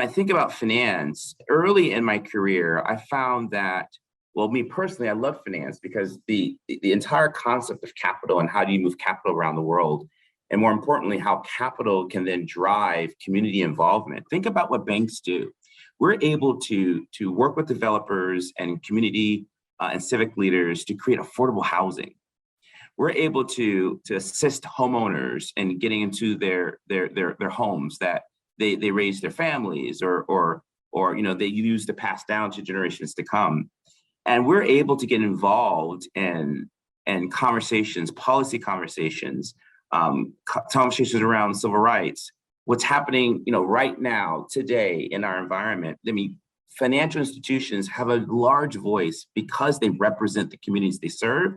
when I think about finance, early in my career, I found that, well, me personally, I love finance because the entire concept of capital and how do you move capital around the world, and more importantly, how capital can then drive community involvement. Think about what banks do. We're able to work with developers and community and civic leaders to create affordable housing. We're able to assist homeowners in getting into their homes that they raise their families or they use to pass down to generations to come. And we're able to get involved in conversations, policy conversations, conversations around civil rights, what's happening, right now, today in our environment. I mean, financial institutions have a large voice because they represent the communities they serve.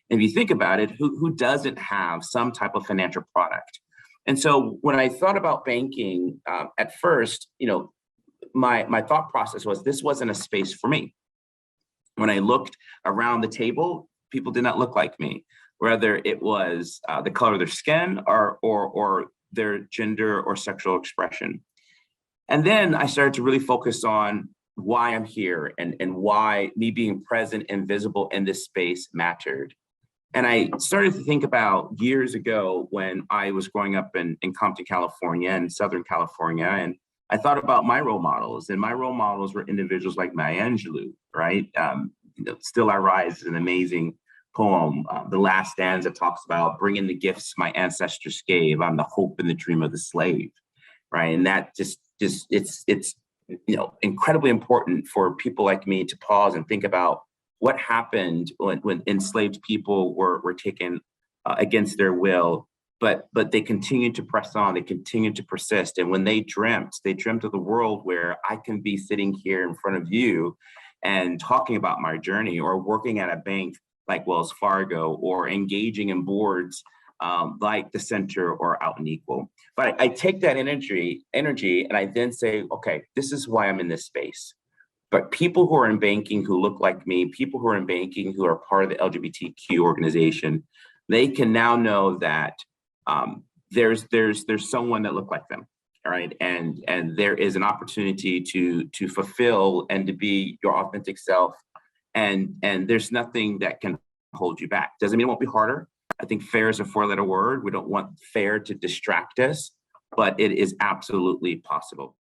And if you think about it, who doesn't have some type of financial product? And so when I thought about banking, at first, my thought process was this wasn't a space for me. When I looked around the table, people did not look like me, whether it was the color of their skin or their gender or sexual expression. And then I started to really focus on why I'm here and why me being present and visible in this space mattered. And I started to think about years ago when I was growing up in Compton, California, and Southern California. And I thought about my role models, and my role models were individuals like Maya Angelou, right? Still I Rise is an amazing poem. The last stanza talks about bringing the gifts my ancestors gave. I'm the hope and the dream of the slave, right? And that just it's incredibly important for people like me to pause and think about what happened when enslaved people were taken against their will, but they continued to press on, they continued to persist. And when they dreamt of the world where I can be sitting here in front of you and talking about my journey, or working at a bank like Wells Fargo, or engaging in boards like the Center or Out and Equal. But I take that energy, and I then say, okay, this is why I'm in this space. But people who are in banking who look like me, people who are in banking who are part of the LGBTQ organization, they can now know that there's someone that look like them, all right? And there is an opportunity to fulfill and to be your authentic self, and there's nothing that can hold you back. Doesn't mean it won't be harder. I think fair is a four-letter word. We don't want fair to distract us, but it is absolutely possible.